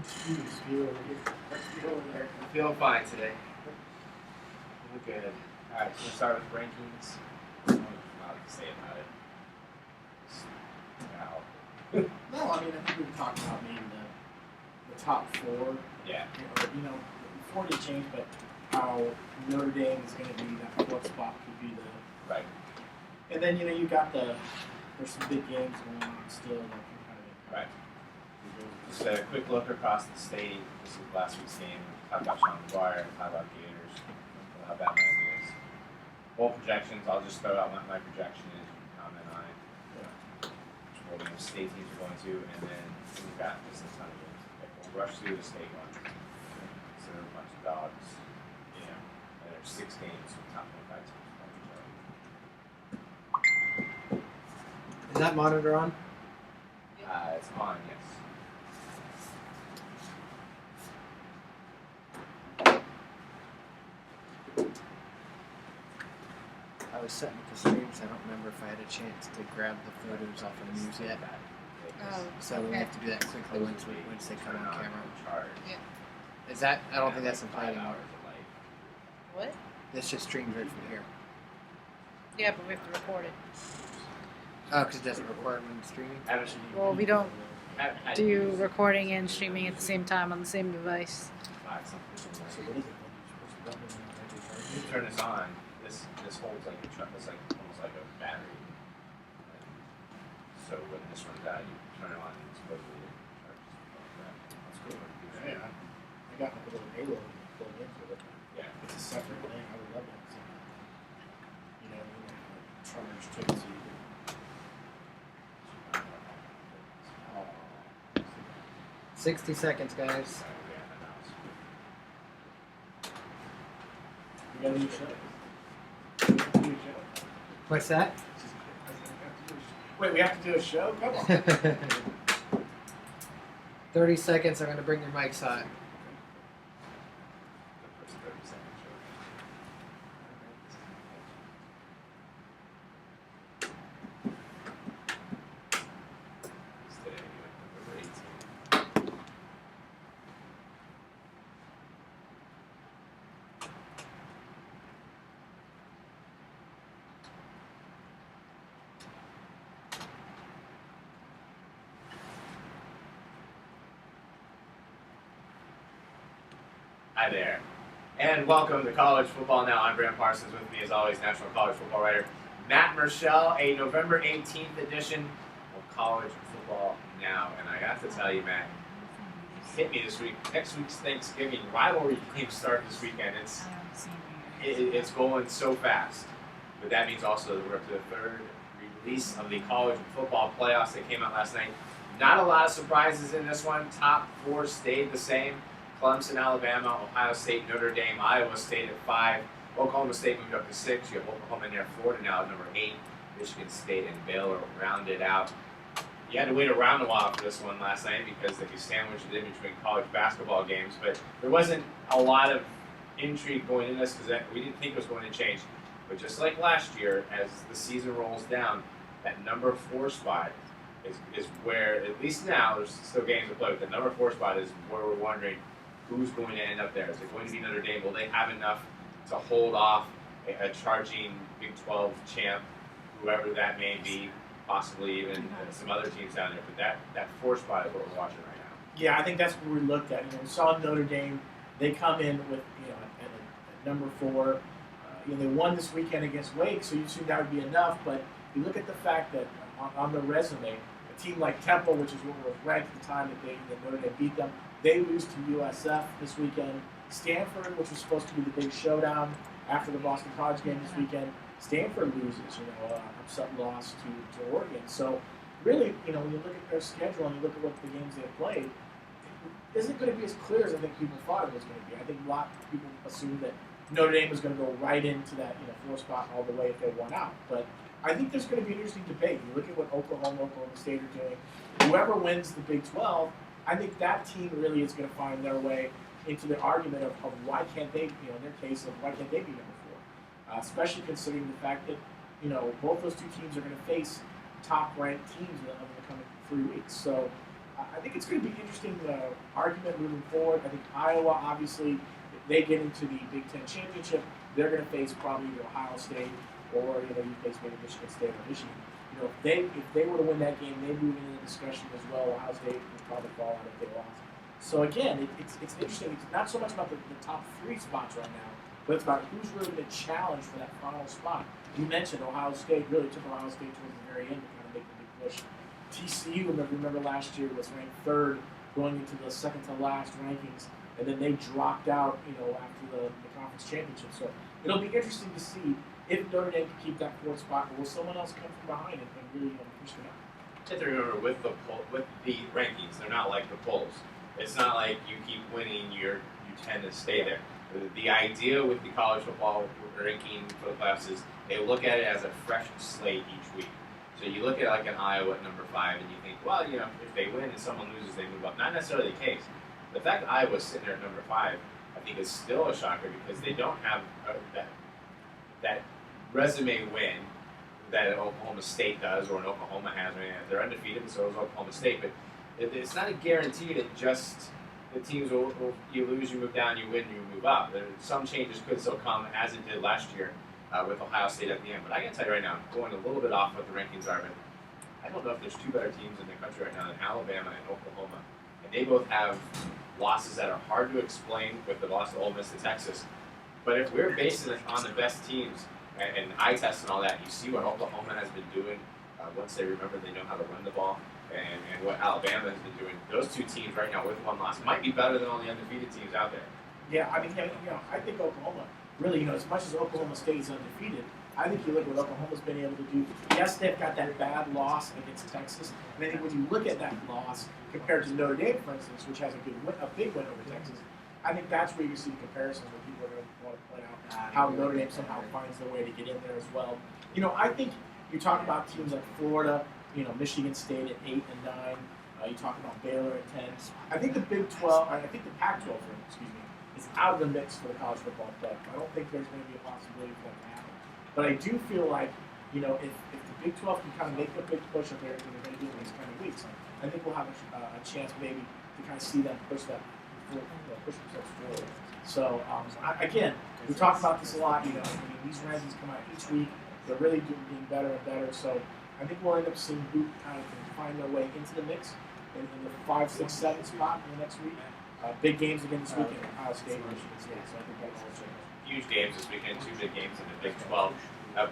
I'm feeling fine today. We're good. Alright, so we'll start with rankings. I don't know what to say about it. No, I mean, I think we were talking about maybe the top four. Yeah. Before they change, but how Notre Dame is going to be that fourth spot could be the right. And then you got there's some big games going on still that can kind of right. Just a quick look across the state. This is last week's game. Talk about Sean McGuire. Talk about Gators. How bad my is. Bowl projections. I'll just throw out my projection and you can comment on it. Which state teams are going to, and then we've got just a ton of games. We'll rush through the state ones. So there are a bunch of dogs. And there's 6 games with top 25 teams playing each other. Is that monitor on? It's on, yes. I was setting up the streams. I don't remember if I had a chance to grab the photos off of the news yet. So we have to do that quickly once they come on camera. Yeah. Is that? I don't think that's in play anymore. What? This just streams right from here. Yeah, but we have to record it. Oh, because it doesn't record when streaming? Well, we don't do recording and streaming at the same time on the same device. You turn this on. This holds like it's like almost like a battery. So when this runs out, you turn it on and supposedly it charges. That's cool. Yeah. I got a little Halo plugged into it. Yeah. It's a separate thing. I would love that. Charge tickets. 60 seconds, guys. We got a new show. What's that? Wait, we have to do a show? Come on. 30 seconds. I'm going to bring your mics on. Hi there, and welcome to College Football Now. I'm Brant Parsons. With me, as always, National College Football writer Matt Murschel. A November 18th edition of College Football Now, and I have to tell you, Matt, hit me this week. Next week's Thanksgiving rivalry games start this weekend. It's going so fast, but that means also that we're up to the third release of the college football playoffs that came out last night. Not a lot of surprises in this one. Top 4 stayed the same. Clemson, Alabama, Ohio State, Notre Dame, Iowa State at 5. Oklahoma State moved up to 6. You have Oklahoma in there, Florida now at number 8. Michigan State and Baylor rounded out. You had to wait around a while for this one last night because they sandwiched it in between college basketball games. But there wasn't a lot of intrigue going into this because we didn't think it was going to change. But just like last year, as the season rolls down, that number 4 spot is where, at least now, there's still games to play, but the number 4 spot is where we're wondering who's going to end up there. Is it going to be Notre Dame? Will they have enough to hold off a charging Big 12 champ, whoever that may be, possibly even some other teams down there? But that 4 spot is what we're watching right now. Yeah, I think that's what we looked at. We saw Notre Dame. They come in with at number 4. They won this weekend against Wake, so you assume that would be enough. But you look at the fact that on the resume, a team like Temple, which is what was ranked at the time that Notre Dame beat them, they lose to USF this weekend. Stanford, which was supposed to be the big showdown after the Boston College game this weekend, Stanford loses, upset loss to Oregon. So really, when you look at their schedule and you look at what the games they've played, it isn't going to be as clear as I think people thought it was going to be. I think a lot of people assumed that Notre Dame was going to go right into that 4 spot all the way if they won out. But I think there's going to be an interesting debate. You look at what Oklahoma State are doing. Whoever wins the Big 12, I think that team really is going to find their way into the argument of why can't they, in their case, of why can't they be number 4, especially considering the fact that, both those 2 teams are going to face top-ranked teams in the coming 3 weeks. So I think it's going to be an interesting argument moving forward. I think Iowa, obviously, if they get into the Big Ten championship, they're going to face probably either Ohio State or you face maybe Michigan State or Michigan. If they were to win that game, they move into the discussion as well. Ohio State would probably fall out if they lost. So again, it's interesting. It's not so much about the top 3 spots right now, but it's about who's really going to challenge for that final spot. You mentioned Ohio State really took Ohio State towards the very end to kind of make the big push. TCU, remember last year, was ranked 3rd going into the second to last rankings, and then they dropped out, after the conference championship. So it'll be interesting to see if Notre Dame can keep that 4th spot, or will someone else come from behind and really push them out. You have to remember with the rankings, they're not like the polls. It's not like you keep winning, you tend to stay there. The idea with the college football ranking for the playoffs is they look at it as a fresh slate each week. So you look at like an Iowa at number 5, and you think, well, if they win and someone loses, they move up. Not necessarily the case. The fact that Iowa's sitting there at number 5, I think, is still a shocker because they don't have that resume win that Oklahoma State does or an Oklahoma has. I mean, they're undefeated, and so is Oklahoma State. But it's not a guarantee that just the teams you lose, you move down, you win, you move up. Some changes could still come, as it did last year with Ohio State at the end. But I can tell you right now, I'm going a little bit off what the rankings are, but I don't know if there's 2 better teams in the country right now than Alabama and Oklahoma. And they both have losses that are hard to explain with the loss to Ole Miss to Texas. But if we're basing it on the best teams and eye tests and all that, you see what Oklahoma has been doing once they remember they know how to run the ball, and what Alabama has been doing. Those 2 teams right now with 1 loss might be better than all the undefeated teams out there. Yeah, I think Oklahoma, really, as much as Oklahoma State is undefeated, I think you look at what Oklahoma's been able to do. Yes, they've got that bad loss against Texas, and I think when you look at that loss compared to Notre Dame, for instance, which has a big win over Texas, I think that's where you see the comparisons where people are going to want to point out how Notre Dame somehow finds their way to get in there as well. I think you talk about teams like Florida, Michigan State at 8 and 9. You talk about Baylor at 10. I think the Big 12, I think the Pac-12, is out of the mix for the college football playoff. I don't think there's going to be a possibility for that to happen. But I do feel like, if the Big 12 can kind of make a big push of everything they're going to do in these coming weeks, I think we'll have a chance maybe to kind of see them push themselves forward. So, again, we talk about this a lot. These rankings come out each week. They're really getting better and better. So I think we'll end up seeing who kind of can find their way into the mix in the 5, 6, 7 spot in the next week. Big games again this weekend, Ohio State and Michigan State. So I think that's all changed. Huge games this weekend, 2 big games in the Big 12.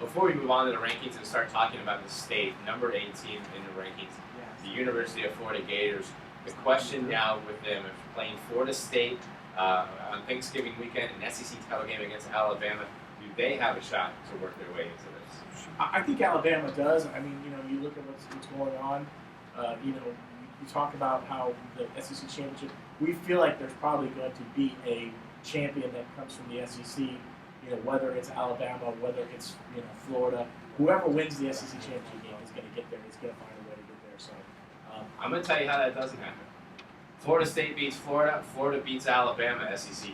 Before we move on to the rankings and start talking about the state, number 18 in the rankings, the University of Florida Gators. The question now with them, if playing Florida State on Thanksgiving weekend, an SEC title game against Alabama, do they have a shot to work their way into this? I think Alabama does. I mean, you look at what's going on. You talk about how the SEC championship. We feel like there's probably going to be a champion that comes from the SEC. Whether it's Alabama, whether it's Florida, whoever wins the SEC championship game is going to get there. It's going to find a way to get there. So I'm going to tell you how that doesn't happen. Florida State beats Florida. Florida beats Alabama. SEC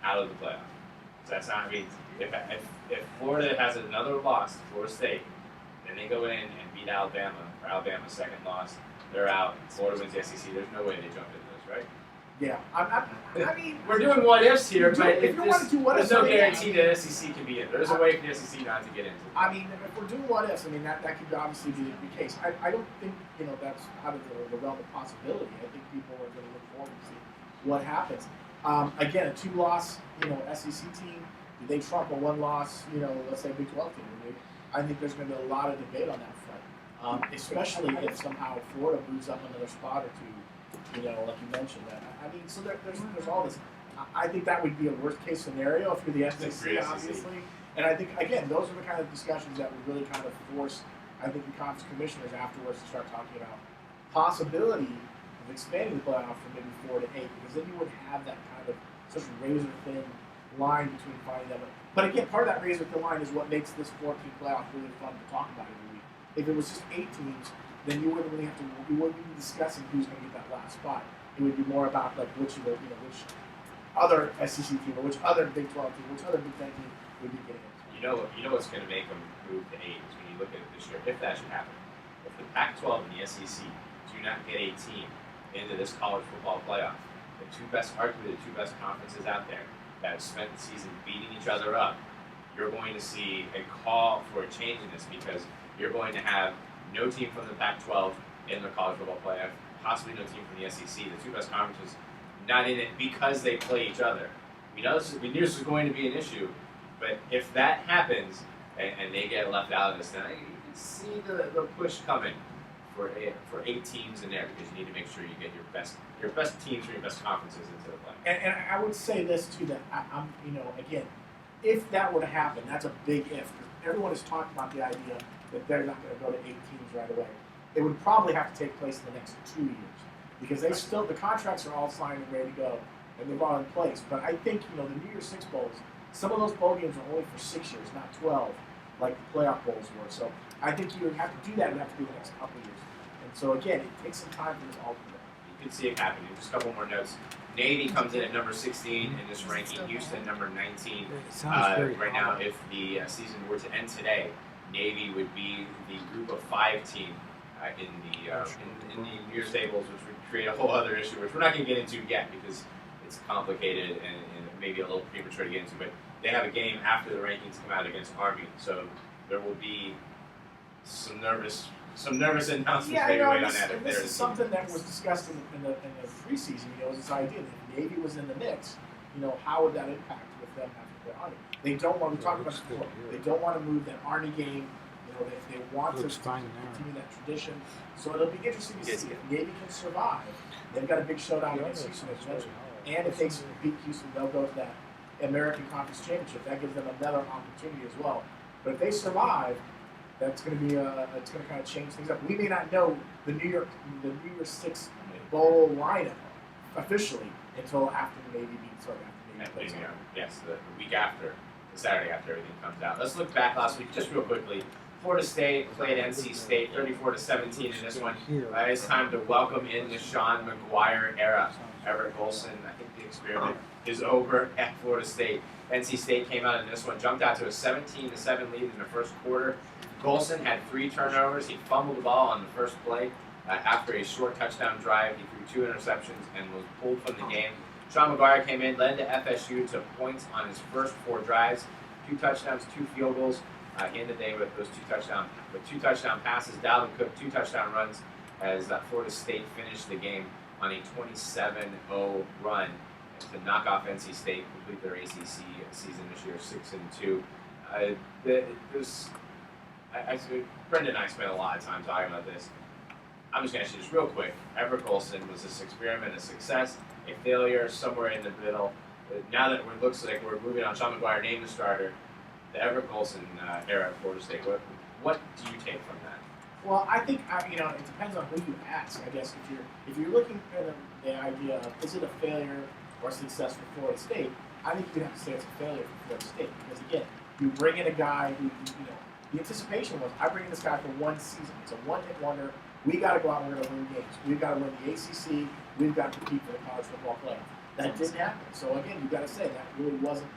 out of the playoff. So that's not. I mean, if Florida has another loss to Florida State, then they go in and beat Alabama, or Alabama's second loss, they're out. Florida wins the SEC. There's no way they jump into this, right? Yeah, I mean, we're doing what ifs here, but if you want to do what ifs, there's no guarantee that SEC can be in. There's a way for the SEC not to get into. I mean, if we're doing what ifs, that could obviously be the case. I don't think that's out of the realm of possibility. I think people are going to look forward to see what happens. Again, a 2-loss SEC team. Do they trump a 1-loss let's say Big 12 team? I think there's going to be a lot of debate on that front, especially if somehow Florida moves up another spot or 2. Like you mentioned that. I mean, so there's all this. I think that would be a worst case scenario if you're the SEC, obviously. And I think again, those are the kind of discussions that would really kind of force, I think, the conference commissioners afterwards to start talking about possibility of expanding the playoff from maybe 4 to 8, because then you would have that kind of such razor thin line between finding them. But again, part of that razor thin line is what makes this 14 playoff really fun to talk about every week. If it was just 8 teams, then you wouldn't really you wouldn't be discussing who's going to get that last spot. It would be more about like which other SEC team or which other Big 12 team, which other Big 10 team would be getting it. You know what's going to make them move to 8 is when you look at it this year, if that should happen. If the Pac-12 and the SEC do not get a team into this college football playoff. Arguably the two best conferences out there that have spent the season beating each other up. You're going to see a call for a change in this because you're going to have no team from the Pac-12 in the college football playoff, possibly no team from the SEC. The two best conferences not in it because they play each other. We knew this was going to be an issue, but if that happens and they get left out of this, then you can see the push coming for 8 teams in there because you need to make sure you get your best teams from your best conferences into the play. And I would say this too, that I'm again, if that were to happen, that's a big if. Because everyone is talking about the idea that they're not going to go to 8 teams right away. It would probably have to take place in the next 2 years because the contracts are all signed and ready to go and they're all in place. But I think the New Year's Six bowls, some of those bowl games are only for 6 years, not 12, like the playoff bowls were. So I think you would have to do that. It would have to be the next couple of years. And so again, it takes some time for this all to go. You can see it happening. Just a couple more notes. Navy comes in at number 16 in this ranking. Houston, number 19. Right now, if the season were to end today, Navy would be the group of 5 team in the New Year's tables, which would create a whole other issue, which we're not going to get into yet because it's complicated and maybe a little premature to get into. But they have a game after the rankings come out against Army, so there will be some nervous announcements maybe wait on that. This is something that was discussed in the preseason. Was this idea that if Navy was in the mix, how would that impact with them having to play Army? They don't want. We talked about this before. They don't want to move that Army game. They want to continue that tradition. So it'll be interesting to see if Navy can survive. They've got a big showdown against Houston as well. And if they beat Houston, they'll go to that American Conference Championship. That gives them another opportunity as well. But if they survive, that's going to be it's going to kind of change things up. We may not know the New Year's Six bowl lineup officially until after the Navy beats Yes, the week after, the Saturday after everything comes out. Let's look back last week just real quickly. Florida State played NC State 34-17 in this one. It's time to welcome in the Sean McGuire era. Everett Golson, I think the experiment is over at Florida State. NC State came out in this one, jumped out to a 17-7 lead in the first quarter. Golson had 3 turnovers. He fumbled the ball on the first play. After a short touchdown drive, he threw 2 interceptions and was pulled from the game. Sean McGuire came in, led to FSU to points on his first 4 drives, 2 touchdowns, 2 field goals. He ended the day with those 2 touchdown passes. Dalvin Cook, 2 touchdown runs as Florida State finished the game on a 27-0 run to knock off NC State, complete their ACC season this year, 6-2. Brendan and I spent a lot of time talking about this. I'm just going to ask you this real quick. Everett Golson, was this experiment a success, a failure, somewhere in the middle? Now that it looks like we're moving on, Sean McGuire named the starter, the Everett Golson era at Florida State. What do you take from that? Well, I think it depends on who you ask. I guess if you're looking at the idea of is it a failure or success for Florida State, I think you have to say it's a failure for Florida State because again, you bring in a guy who the anticipation was I bring in this guy for 1 season. It's a one-hit wonder. We got to go out and we're going to win games. We've got to win the ACC. We've got to compete for the college football playoff. That didn't happen. So again, you've got to say that really wasn't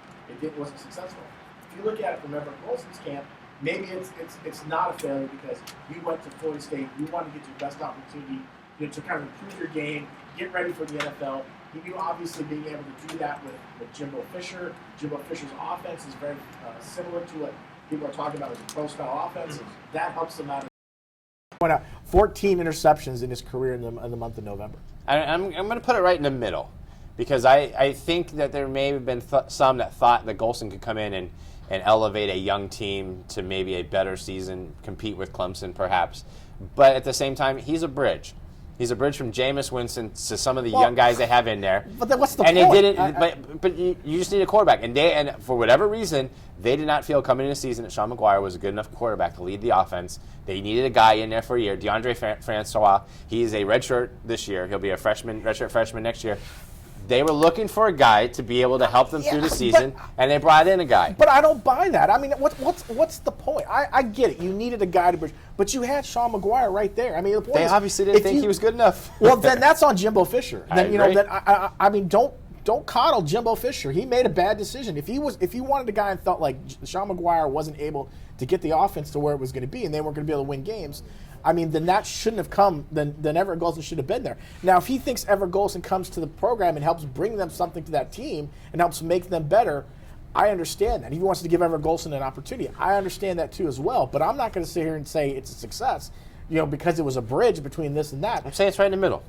successful. If you look at it from Everett Golson's camp, maybe it's not a failure because you went to Florida State. You wanted to get your best opportunity to kind of improve your game, get ready for the NFL. You obviously being able to do that with Jimbo Fisher. Jimbo Fisher's offense is very similar to what people are talking about as a pro-style offense. That helps them out. 14 interceptions in his career in the month of November. I'm going to put it right in the middle because I think that there may have been some that thought that Golson could come in and elevate a young team to maybe a better season, compete with Clemson perhaps. But at the same time, he's a bridge. He's a bridge from Jameis Winston to some of the young guys they have in there. But then what's the point? And they didn't. But you just need a quarterback. And for whatever reason, they did not feel coming into the season that Sean McGuire was a good enough quarterback to lead the offense. They needed a guy in there for a year. DeAndre Francois, he's a redshirt this year. He'll be a redshirt freshman next year. They were looking for a guy to be able to help them through the season, and they brought in a guy. But I don't buy that. I mean, what's the point? I get it. You needed a guy to bridge, but you had Sean McGuire right there. I mean, the point they is, obviously didn't think he was good enough. Well, then that's on Jimbo Fisher. Then agree. I mean, don't coddle Jimbo Fisher. He made a bad decision. If he wanted a guy and felt like Sean McGuire wasn't able to get the offense to where it was going to be, and they weren't going to be able to win games, I mean, then that shouldn't have come. Then Everett Golson should have been there. Now, if he thinks Everett Golson comes to the program and helps bring them something to that team and helps make them better, I understand that. If he wants to give Everett Golson an opportunity, I understand that too as well. But I'm not going to sit here and say it's a success, because it was a bridge between this and that. I'm saying it's right in the middle.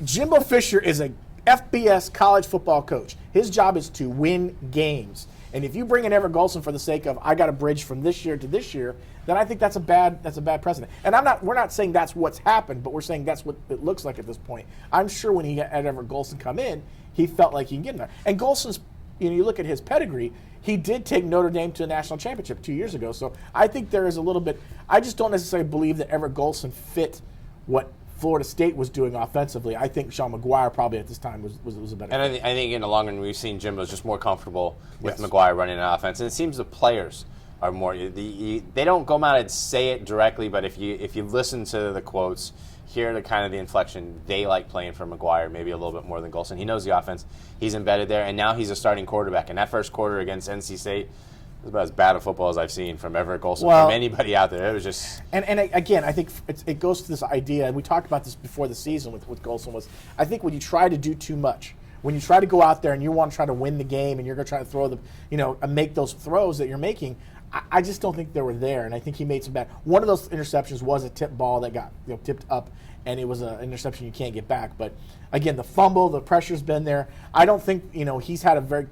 Jimbo Fisher is a FBS college football coach. His job is to win games. And if you bring in Everett Golson for the sake of I got a bridge from this year to this year, then I think that's a bad precedent. And we're not saying that's what's happened, but we're saying that's what it looks like at this point. I'm sure when he had Everett Golson come in, he felt like he can get in there. And Golson's, you look at his pedigree, he did take Notre Dame to a national championship 2 years ago. So I think there is a little bit. I just don't necessarily believe that Everett Golson fit what Florida State was doing offensively. I think Sean McGuire probably at this time was a better. And I think in the long run, we've seen Jimbo's just more comfortable with McGuire running an offense, and it seems the players are more. They don't go out and say it directly, but if you listen to the quotes, hear the kind of the inflection, they like playing for McGuire maybe a little bit more than Golson. He knows the offense. He's embedded there, and now he's a starting quarterback. And that first quarter against NC State was about as bad a football as I've seen from Everett Golson, from anybody out there. It was just... And again, I think it goes to this idea, and we talked about this before the season with Golson, was I think when you try to do too much, when you try to go out there and you want to try to win the game and you're going to try to throw make those throws that you're making, I just don't think they were there, and I think he made some bad. One of those interceptions was a tip ball that got tipped up, and it was an interception you can't get back. But again, the fumble, the pressure's been there. I don't think he's had a very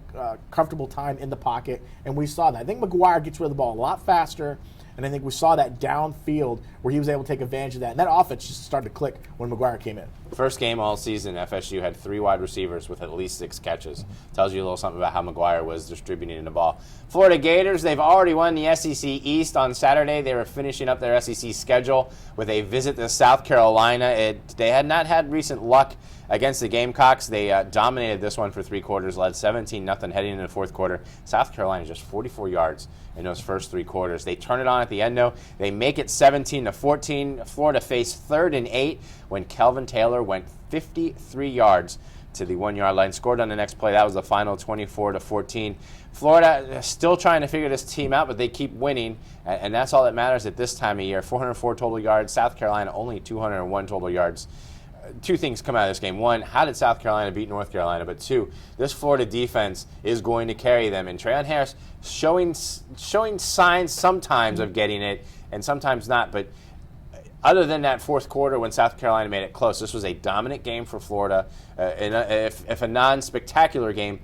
comfortable time in the pocket, and we saw that. I think McGuire gets rid of the ball a lot faster, and I think we saw that downfield where he was able to take advantage of that. And that offense just started to click when McGuire came in. First game all season, FSU had 3 wide receivers with at least 6 catches. Tells you a little something about how McGuire was distributing the ball. Florida Gators, they've already won the SEC East on Saturday. They were finishing up their SEC schedule with a visit to South Carolina. They had not had recent luck against the Gamecocks. They dominated this one for 3 quarters, led 17-0 heading into the fourth quarter. South Carolina just 44 yards in those first 3 quarters. They turn it on at the end, though. They make it 17-14. Florida faced 3rd and 8 when Kelvin Taylor went 53 yards to the 1-yard line. Scored on the next play. That was the final, 24-14. Florida still trying to figure this team out, but they keep winning, and that's all that matters at this time of year. 404 total yards. South Carolina only 201 total yards. 2 things come out of this game. 1, how did South Carolina beat North Carolina? But 2, this Florida defense is going to carry them. And Trayon Harris showing signs sometimes of getting it and sometimes not. But other than that fourth quarter when South Carolina made it close, this was a dominant game for Florida. If a non-spectacular game,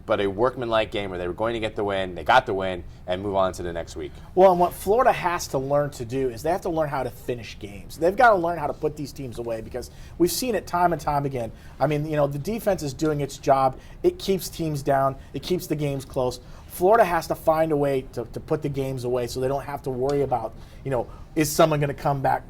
but a workmanlike game where they were going to get the win, they got the win, and move on to the next week. Well, and what Florida has to learn to do is they have to learn how to finish games. They've got to learn how to put these teams away because we've seen it time and time again. I mean, the defense is doing its job. It keeps teams down. It keeps the games close. Florida has to find a way to put the games away so they don't have to worry about, is someone going to come back?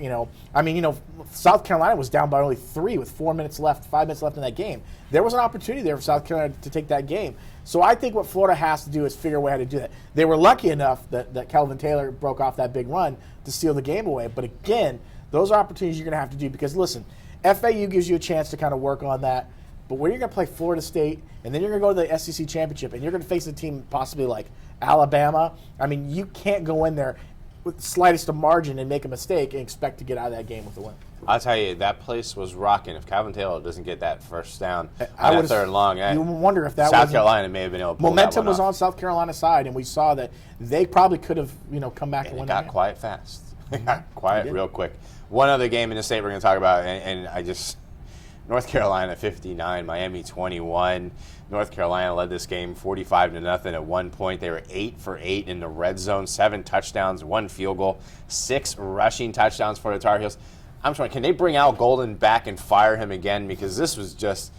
South Carolina was down by only 3 with 4 minutes left, 5 minutes left in that game. There was an opportunity there for South Carolina to take that game. So I think what Florida has to do is figure a way how to do that. They were lucky enough that Kelvin Taylor broke off that big run to steal the game away. But again, those are opportunities you're going to have to do because, listen, FAU gives you a chance to kind of work on that. But when you're going to play Florida State, and then you're going to go to the SEC Championship, and you're going to face a team possibly like Alabama, you can't go in there with the slightest of margin and make a mistake and expect to get out of that game with a win. I'll tell you, that place was rocking. If Calvin Taylor doesn't get that first down on that 3rd and long, you wonder if that South Carolina may have been able to pull momentum that one was off. on South Carolina's side, and we saw that they probably could have come back and win. It got quiet fast. It got quiet real quick. One other game in the state we're going to talk about, and I just North Carolina 59, Miami 21. North Carolina led this game 45-0 at one point. They were 8 for 8 in the red zone, 7 touchdowns, 1 field goal, 6 rushing touchdowns for the Tar Heels. I'm trying. Can they bring Al Golden back and fire him again? Because this was just,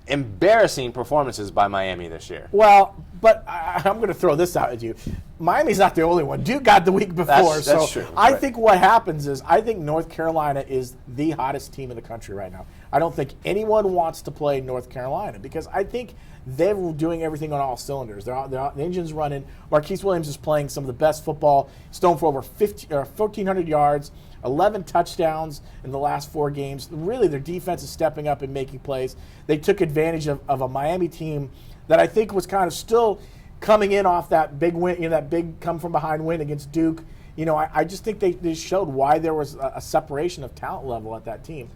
embarrassing performances by Miami this year. Well, but I'm going to throw this out at you. Miami's not the only one. Duke got the week before. That's true. I think what happens is I think North Carolina is the hottest team in the country right now. I don't think anyone wants to play North Carolina because I think they're doing everything on all cylinders. The engine's running. Marquise Williams is playing some of the best football. He's thrown for over 1,400 yards, 11 touchdowns in the last 4 games. Really, their defense is stepping up and making plays. They took advantage of a Miami team that I think was kind of still coming in off that big win, that big come-from-behind win against Duke. I just think they showed why there was a separation of talent level at that team.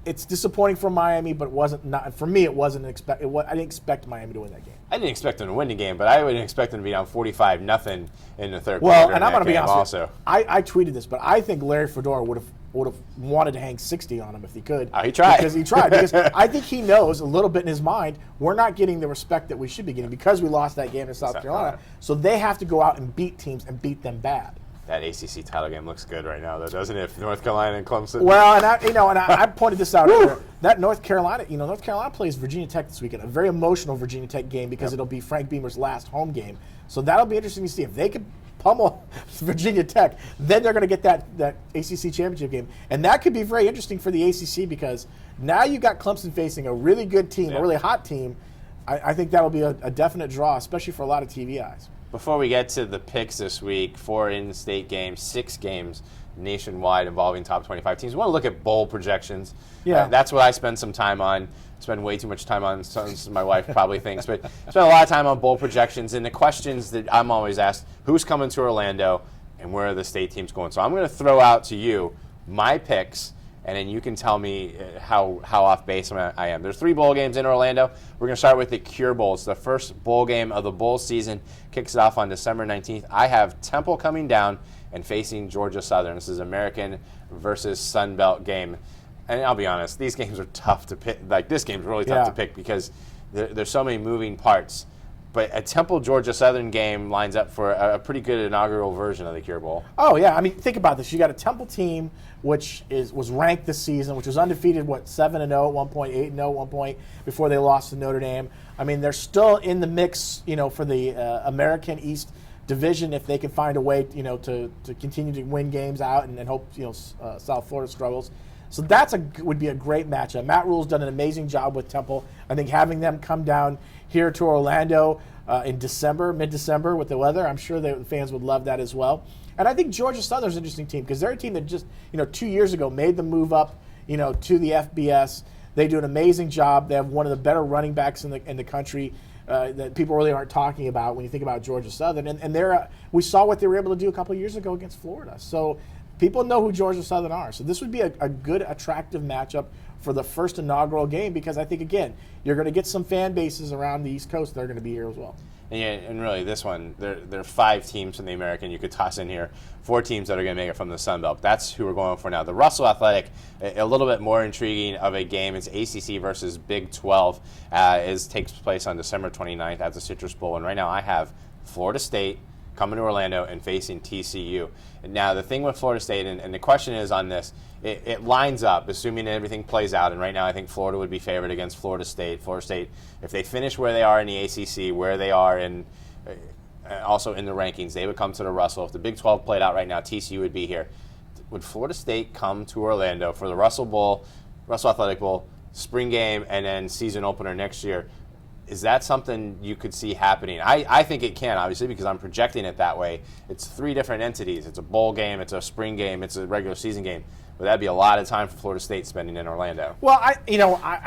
It's disappointing for Miami, but for me. It wasn't I didn't expect Miami to win that game. I didn't expect them to win the game, but I would expect them to be down 45-0 in the third quarter. Well, and I'm going to be honest also. with you. I tweeted this, but I think Larry Fedora would have wanted to hang 60 on him if he could. Oh, he tried. Because I think he knows a little bit in his mind we're not getting the respect that we should be getting because we lost that game to South Carolina. So they have to go out and beat teams and beat them bad. That ACC title game looks good right now, though, doesn't it? North Carolina and Clemson. Well, and I pointed this out earlier. That North Carolina plays Virginia Tech this weekend, a very emotional Virginia Tech game because it'll be Frank Beamer's last home game. So that'll be interesting to see if they can pummel Virginia Tech. Then they're going to get that ACC championship game, and that could be very interesting for the ACC because now you got Clemson facing a really good team, a really hot team. I think that'll be a definite draw, especially for a lot of TV eyes. Before we get to the picks this week, 4 in-state games, 6 games nationwide involving top 25 teams. We want to look at bowl projections. Yeah. That's what I spend some time on. Spend way too much time on, so my wife probably thinks, but spend a lot of time on bowl projections. And the questions that I'm always asked, who's coming to Orlando and where are the state teams going? So I'm going to throw out to you my picks, and then you can tell me how off base I am. There's 3 bowl games in Orlando. We're going to start with the Cure Bowl. It's the first bowl game of the bowl season. Kicks it off on December 19th. I have Temple coming down and facing Georgia Southern. This is American versus Sun Belt game. And I'll be honest, these games are tough to pick. Like, this game's really tough to pick because there's so many moving parts. But a Temple-Georgia Southern game lines up for a pretty good inaugural version of the Cure Bowl. Oh, yeah. I mean, think about this. You got a Temple team which was ranked this season, which was undefeated, 7-0 at one point, 8-0 at one point before they lost to Notre Dame. I mean, they're still in the mix, for the American East Division if they can find a way, to continue to win games out and hope, South Florida struggles. So would be a great matchup. Matt Rhule's done an amazing job with Temple. I think having them come down here to Orlando in December, mid-December with the weather, I'm sure the fans would love that as well. And I think Georgia Southern's an interesting team because they're a team that just, 2 years ago made the move up, to the FBS. They do an amazing job. They have one of the better running backs in the country that people really aren't talking about when you think about Georgia Southern. And we saw what they were able to do a couple of years ago against Florida. So people know who Georgia Southern are. So this would be a good, attractive matchup for the first inaugural game because I think, again, you're going to get some fan bases around the East Coast that are going to be here as well. And really, this one, there are 5 teams from the American. You could toss in here 4 teams that are going to make it from the Sun Belt. That's who we're going for now. The Russell Athletic, a little bit more intriguing of a game. It's ACC versus Big 12. Takes place on December 29th at the Citrus Bowl. And right now I have Florida State coming to Orlando and facing TCU. And now the thing with Florida State, and the question is on this, it lines up, assuming everything plays out. And right now I think Florida would be favored against Florida State. Florida State, if they finish where they are in the ACC, where they are in also in the rankings, they would come to the Russell. If the Big 12 played out right now, TCU would be here. Would Florida State come to Orlando for the Russell Athletic Bowl, spring game, and then season opener next year? Is that something you could see happening? I think it can, obviously, because I'm projecting it that way. It's 3 different entities. It's a bowl game, it's a spring game, it's a regular season game. But that'd be a lot of time for Florida State spending in Orlando. Well, I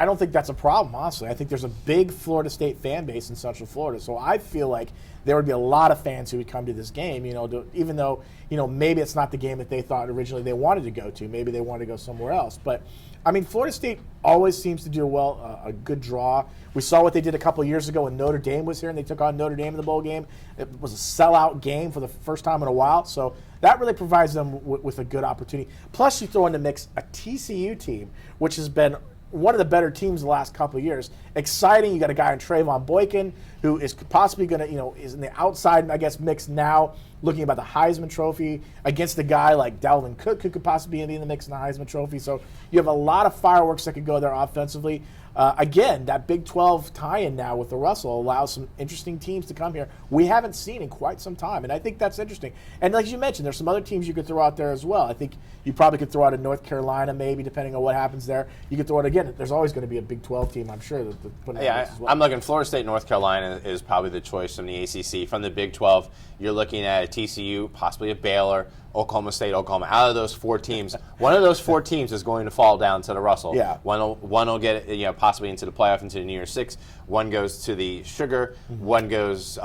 don't think that's a problem, honestly. I think there's a big Florida State fan base in Central Florida, so I feel like there would be a lot of fans who would come to this game, even though, maybe it's not the game that they thought originally they wanted to go to. Maybe they wanted to go somewhere else. But, I mean, Florida State always seems to do a good draw. We saw what they did a couple of years ago when Notre Dame was here and they took on Notre Dame in the bowl game. It was a sellout game for the first time in a while. So that really provides them with a good opportunity. Plus, you throw in the mix a TCU team, which has been one of the better teams the last couple of years. Exciting. You got a guy in Trayvon Boykin who is possibly going to, is in the outside, I guess, mix now, looking about the Heisman Trophy against a guy like Dalvin Cook who could possibly be in the mix in the Heisman Trophy. So you have a lot of fireworks that could go there offensively. Again, that Big 12 tie-in now with the Russell allows some interesting teams to come here we haven't seen in quite some time, and I think that's interesting. And like you mentioned, there's some other teams you could throw out there as well. I think you probably could throw out a North Carolina maybe, depending on what happens there. You could throw it again. There's always going to be a Big 12 team, I'm sure, that put in as well. I'm looking Florida State, North Carolina is probably the choice from the ACC. From the Big 12, you're looking at a TCU, possibly a Baylor, Oklahoma State, Oklahoma. Out of those 4 teams, one of those 4 teams is going to fall down to the Russell. Yeah. One will get possibly into the playoff, into the New Year's Six. One goes to the Sugar. Mm-hmm. One goes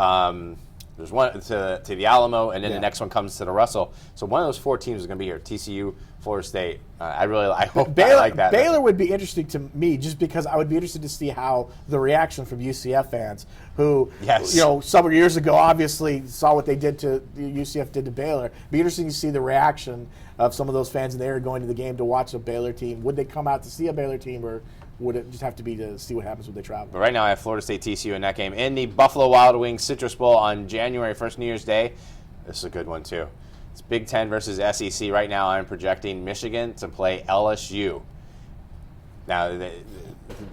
There's one to the Alamo, and then Yeah. the next one comes to the Russell. So one of those 4 teams is going to be here: TCU, Florida State. I hope I like that. Baylor would be interesting to me, just because I would be interested to see how the reaction from UCF fans, who Yes. several years ago obviously saw what they did to UCF did to Baylor. Be interesting to see the reaction of some of those fans in the area going to the game to watch a Baylor team. Would they come out to see a Baylor team, or would it just have to be to see what happens when they travel? But right now I have Florida State TCU in that game. In the Buffalo Wild Wings Citrus Bowl on January 1st, New Year's Day. This is a good one, too. It's Big Ten versus SEC. Right now I'm projecting Michigan to play LSU. Now,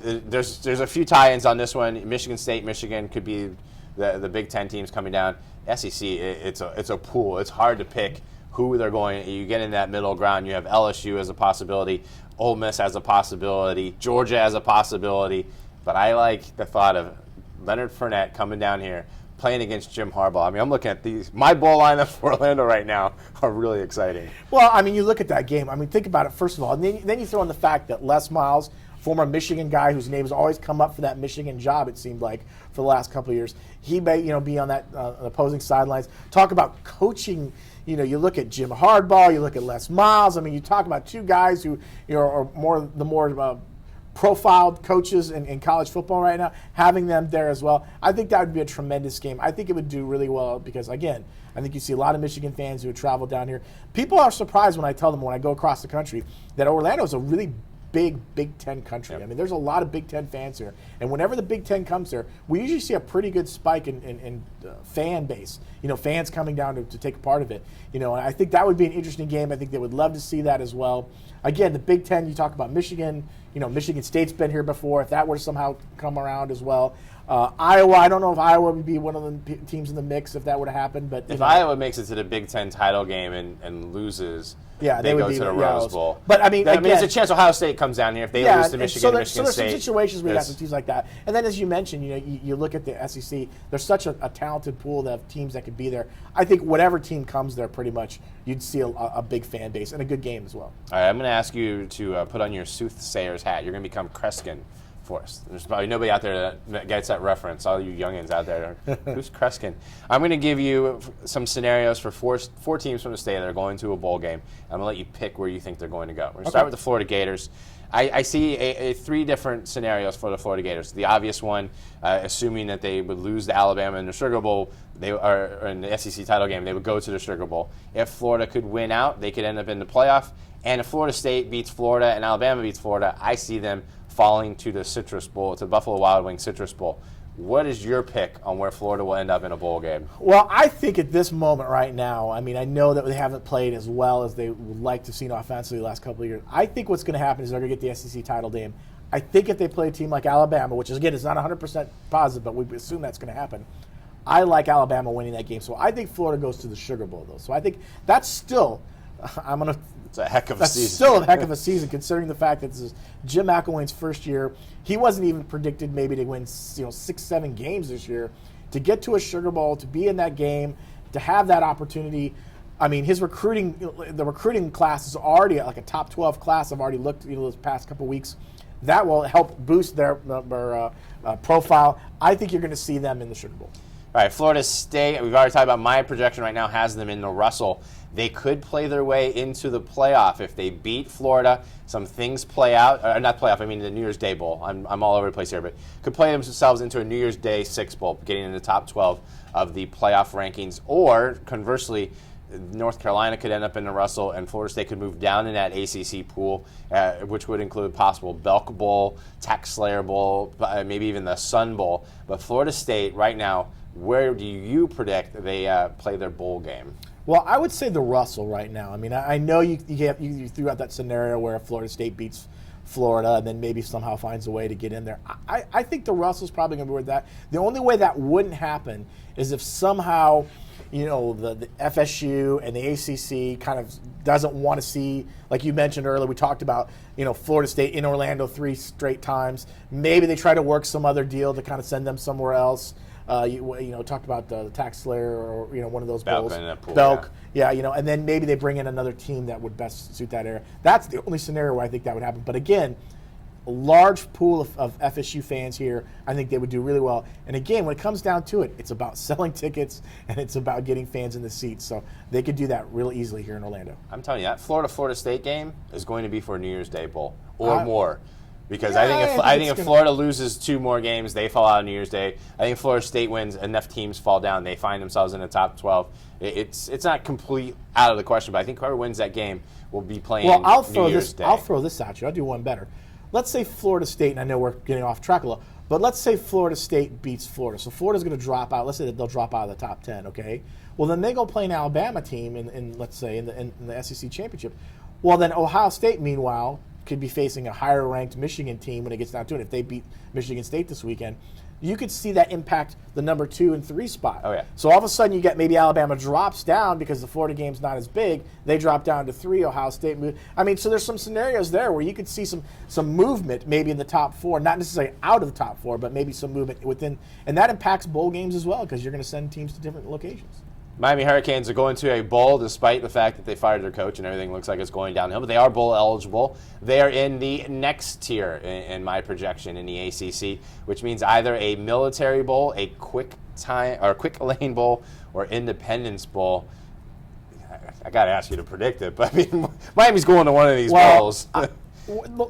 there's a few tie-ins on this one. Michigan State, Michigan could be the Big Ten teams coming down. SEC, it's a pool. It's hard to pick who they're going. You get in that middle ground. You have LSU as a possibility. Ole Miss as a possibility, Georgia as a possibility, but I like the thought of Leonard Fournette coming down here, playing against Jim Harbaugh. I mean, I'm looking at these. My bowl lineups for Orlando right now are really exciting. Well, I mean, you look at that game. I mean, think about it, first of all. And then you throw in the fact that Les Miles, former Michigan guy whose name's always come up for that Michigan job, it seemed like, for the last couple of years, he may be on that opposing sidelines. Talk about coaching. You look at Jim Harbaugh, you look at Les Miles. I mean, you talk about 2 guys who are the more profiled coaches in college football right now, having them there as well. I think that would be a tremendous game. I think it would do really well because, again, I think you see a lot of Michigan fans who would travel down here. People are surprised when I tell them, when I go across the country, that Orlando is a really big Big Ten country. Yep. I mean, there's a lot of Big Ten fans here. And whenever the Big Ten comes here, we usually see a pretty good spike in fan base, fans coming down to take part of it. And I think that would be an interesting game. I think they would love to see that as well. Again, the Big Ten, you talk about Michigan. Michigan State's been here before. If that were to somehow come around as well. Iowa, I don't know if Iowa would be one of the teams in the mix if that were to happen. But if Iowa makes it to the Big Ten title game and loses, they would go be to the Rose Bowl. But I mean, there's a chance Ohio State comes down here if they lose to Michigan. So there's some situations where you got some teams like that. And then, as you mentioned, you look at the SEC. There's such a talented pool of teams that could be there. I think whatever team comes there, pretty much, you'd see a big fan base and a good game as well. All right, I'm going to ask you to put on your soothsayer's hat. You're going to become Kreskin for us. There's probably nobody out there that gets that reference. All you youngins out there, who's Kreskin? I'm going to give you some scenarios for four teams from the state that are going to a bowl game. I'm going to let you pick where you think they're going to go. We're going to start with the Florida Gators. I see 3 different scenarios for the Florida Gators. The obvious one, assuming that they would lose to Alabama in the Sugar Bowl, or in the SEC title game, they would go to the Sugar Bowl. If Florida could win out, they could end up in the playoff. And if Florida State beats Florida and Alabama beats Florida, I see them falling to the Citrus Bowl, to the Buffalo Wild Wings Citrus Bowl. What is your pick on where Florida will end up in a bowl game? Well, I think at this moment right now, I mean, I know that they haven't played as well as they would like to see offensively the last couple of years. I think what's going to happen is they're going to get the SEC title game. I think if they play a team like Alabama, which is, again, it's not 100% positive, but we assume that's going to happen, I like Alabama winning that game. So I think Florida goes to the Sugar Bowl, though. So I think that's still, it's a heck of a season. That's still a heck of a season, considering the fact that this is Jim McElwain's first year. He wasn't even predicted maybe to win 6-7 games this year. To get to a Sugar Bowl, to be in that game, to have that opportunity. I mean, the recruiting class is already like a top 12 class. I've already looked those past couple weeks. That will help boost their profile. I think you're going to see them in the Sugar Bowl. All right, Florida State, we've already talked about my projection right now, has them in the Russell. They could play their way into the playoff. If they beat Florida, some things play out. Not playoff, I mean the New Year's Day Bowl. I'm all over the place here, but could play themselves into a New Year's Day 6 Bowl, getting in the top 12 of the playoff rankings. Or, conversely, North Carolina could end up in the Russell, and Florida State could move down in that ACC pool, which would include possible Belk Bowl, Tax Slayer Bowl, maybe even the Sun Bowl. But Florida State, right now, where do you predict they play their bowl game? Well, I would say the Russell right now. I mean, I know you threw out that scenario where Florida State beats Florida and then maybe somehow finds a way to get in there. I think the Russell's probably going to be where that. The only way that wouldn't happen is if somehow, the FSU and the ACC kind of doesn't want to see, like you mentioned earlier, we talked about, Florida State in Orlando 3 straight times. Maybe they try to work some other deal to kind of send them somewhere else. Talked about the Tax Slayer or one of those bowls. Belk, yeah, and then maybe they bring in another team that would best suit that area. That's the only scenario where I think that would happen. But again, large pool of FSU fans here. I think they would do really well. And again, when it comes down to it, it's about selling tickets and it's about getting fans in the seats. So they could do that real easily here in Orlando. I'm telling you, that Florida State game is going to be for a New Year's Day bowl or more. Because I think if Florida loses 2 more games, they fall out on New Year's Day. I think if Florida State wins, enough teams fall down. They find themselves in the top 12. It's not complete out of the question, but I think whoever wins that game will be playing New Year's Day. I'll throw this at you. I'll do one better. Let's say Florida State, and I know we're getting off track a little, but let's say Florida State beats Florida. So Florida's going to drop out. Let's say that they'll drop out of the top 10, okay? Well, then they go play an Alabama team in let's say, in the SEC championship. Well, then Ohio State, meanwhile, could be facing a higher-ranked Michigan team when it gets down to it. If they beat Michigan State this weekend, you could see that impact the number 2 and 3 spot. Oh, yeah. So all of a sudden you get maybe Alabama drops down because the Florida game's not as big. They drop down to 3, Ohio State move. I mean, so there's some scenarios there where you could see some movement maybe in the top 4, not necessarily out of the top 4, but maybe some movement within. And that impacts bowl games as well because you're going to send teams to different locations. Miami Hurricanes are going to a bowl despite the fact that they fired their coach and everything looks like it's going downhill, but they are bowl eligible. They are in the next tier in my projection in the ACC, which means either a military bowl, a quick lane bowl, or Independence Bowl. I got to ask you to predict it, but I mean, Miami's going to one of these bowls.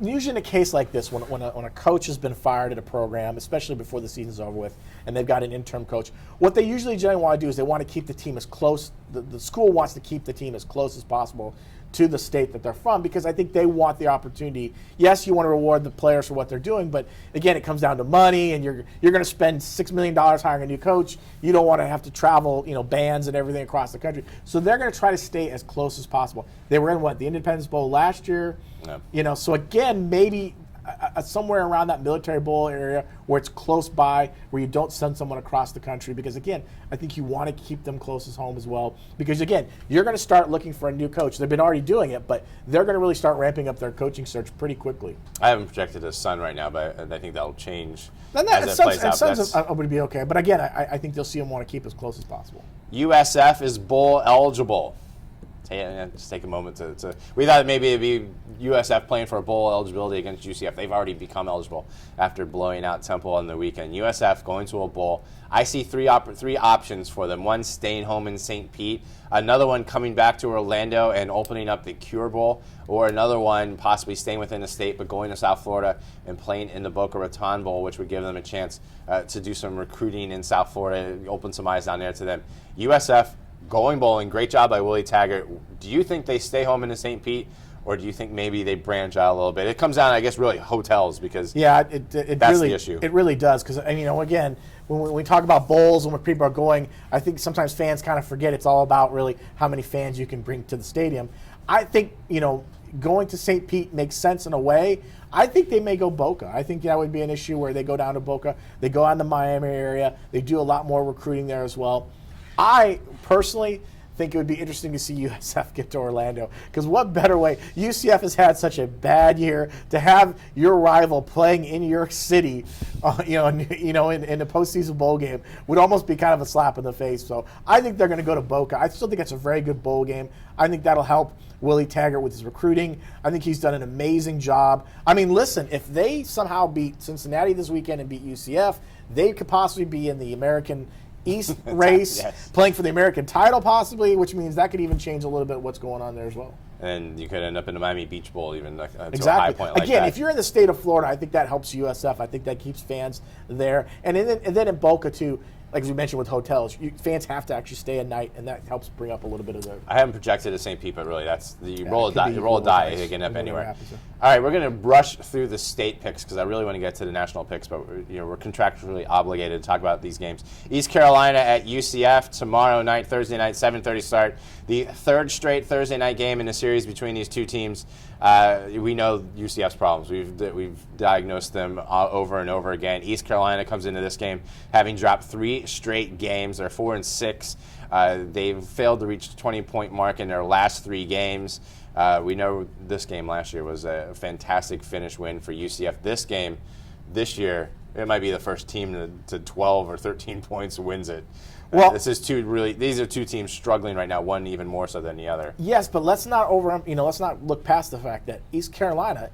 Usually in a case like this, when a coach has been fired at a program, especially before the season's over with, and they've got an interim coach, what they usually generally want to do is they want to keep the team as close, the school wants to keep the team as close as possible to the state that they're from because I think they want the opportunity. Yes, you want to reward the players for what they're doing, but again, it comes down to money, and you're going to spend $6 million hiring a new coach. You don't want to have to travel, bands and everything across the country. So they're going to try to stay as close as possible. They were in the Independence Bowl last year. Yeah. So again, maybe somewhere around that military bowl area where it's close by, where you don't send someone across the country because, again, I think you want to keep them close as home as well because, again, you're going to start looking for a new coach. They've been already doing it, but they're going to really start ramping up their coaching search pretty quickly. I haven't projected a Sun right now, but I think that'll change as it plays out. Suns would be okay, but again, I think they'll see them want to keep as close as possible. USF is bowl eligible. Just take a moment to. We thought maybe it'd be USF playing for a bowl eligibility against UCF. They've already become eligible after blowing out Temple on the weekend. USF going to a bowl. I see three options for them. One staying home in St. Pete, another one coming back to Orlando and opening up the Cure Bowl, or another one possibly staying within the state but going to South Florida and playing in the Boca Raton Bowl, which would give them a chance to do some recruiting in South Florida, open some eyes down there to them. USF going bowling, great job by Willie Taggart. Do you think they stay home in St. Pete, or do you think maybe they branch out a little bit? It comes down, I guess, really hotels because that's really, the issue. It really does because, again, when we talk about bowls and when people are going, I think sometimes fans kind of forget it's all about really how many fans you can bring to the stadium. I think, going to St. Pete makes sense in a way. I think they may go Boca. I think that would be an issue where they go down to Boca. They go out in the Miami area. They do a lot more recruiting there as well. I personally think it would be interesting to see USF get to Orlando because what better way? UCF has had such a bad year to have your rival playing in your city, in a postseason bowl game would almost be kind of a slap in the face. So I think they're going to go to Boca. I still think it's a very good bowl game. I think that'll help Willie Taggart with his recruiting. I think he's done an amazing job. I mean, listen, if they somehow beat Cincinnati this weekend and beat UCF, they could possibly be in the American East race, yes, playing for the American title possibly, which means that could even change a little bit what's going on there as well. And you could end up in the Miami Beach Bowl even to exactly. a high point like Again, that. if you're in the state of Florida, I think that helps USF. I think that keeps fans there. And then in Boca, too, like we mentioned with hotels, fans have to actually stay a night, and that helps bring up a little bit of the. I haven't projected to St. Pete, but really, that's you roll a die. You roll a die, you can end up anywhere. So. All right, we're going to brush through the state picks because I really want to get to the national picks, but we're contractually obligated to talk about these games. East Carolina at UCF tomorrow night, Thursday night, 7:30 start. The third straight Thursday night game in the series between these two teams. We know UCF's problems. We've diagnosed them over and over again. East Carolina comes into this game having dropped 3 straight games. They're 4-6. They've failed to reach the 20-point mark in their last 3 games. We know this game last year was a fantastic finish win for UCF. This game, this year, it might be the first team to 12 or 13 points wins it. Well, these are two teams struggling right now, one even more so than the other. Yes, but let's not look past the fact that East Carolina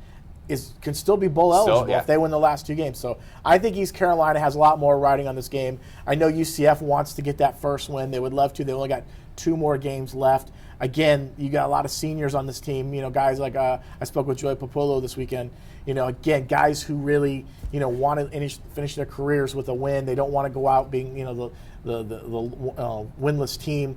can still be bowl eligible if they win the last 2 games. So I think East Carolina has a lot more riding on this game. I know UCF wants to get that first win. They would love to. They only got 2 more games left. Again, you got a lot of seniors on this team. Guys like I spoke with Joey Popolo this weekend. Again, guys who really want to finish their careers with a win. They don't want to go out being the winless team.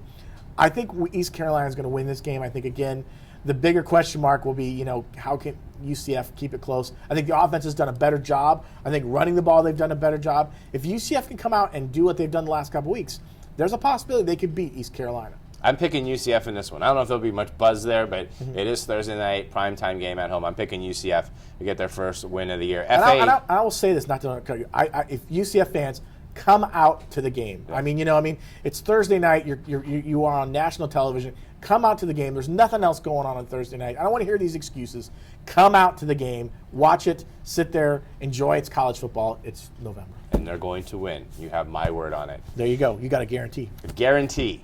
I think East Carolina is going to win this game. I think again, the bigger question mark will be how can UCF keep it close. I think the offense has done a better job. I think running the ball they've done a better job. If UCF can come out and do what they've done the last couple weeks, there's a possibility they could beat East Carolina. I'm picking UCF in this one. I don't know if there'll be much buzz there, but it is Thursday night, primetime game at home. I'm picking UCF to get their first win of the year. I will say this, not to cut you. If UCF fans come out to the game, yeah. It's Thursday night. You are on national television. Come out to the game. There's nothing else going on Thursday night. I don't want to hear these excuses. Come out to the game, watch it, sit there, enjoy. It's college football. It's November. And they're going to win. You have my word on it. There you go. You got a guarantee. Guarantee.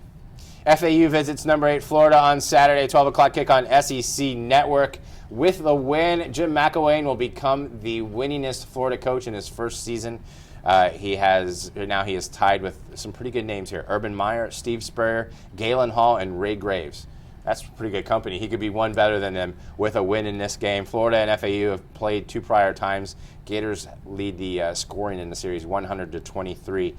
FAU visits number 8 Florida on Saturday, 12 o'clock kick on SEC Network. With the win, Jim McElwain will become the winningest Florida coach in his first season. He is tied with some pretty good names here: Urban Meyer, Steve Spurrier, Galen Hall, and Ray Graves. That's pretty good company. He could be one better than them with a win in this game. Florida and FAU have played 2 prior times. Gators lead the scoring in the series 100-23.